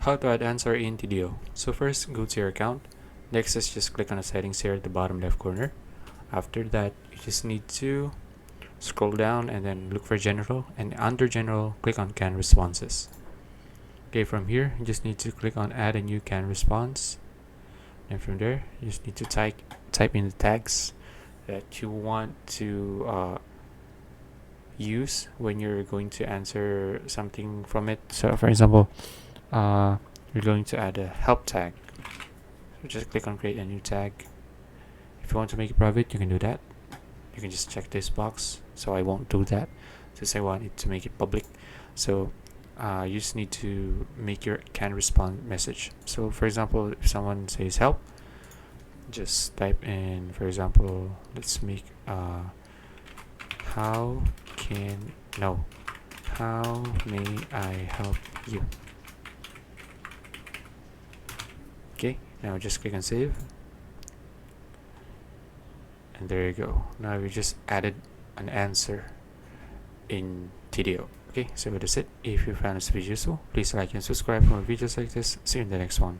How to add answer in Tidio. So first, go to your account. Next is just click on the settings here at the bottom left corner. After that, you just need to scroll down and then look for general, and under general, click on canned responses. Okay, from here, you just need to click on add a new canned response. And from there, you just need to type in the tags that you want to use when you're going to answer something from it. So for example, you're going to add a help tag. So just click on create a new tag. If you want to make it private, you can do that. You can just check this box. So I won't do that since I want it to make it public. So you just need to make your can respond message. So for example, if someone says help, just type in, for example, let's make how may I help you? Okay, now just click on save, and there you go. Now we just added an answer in Tidio. Okay, so that's it. If you found this video useful, please like and subscribe for more videos like this. See you in the next one.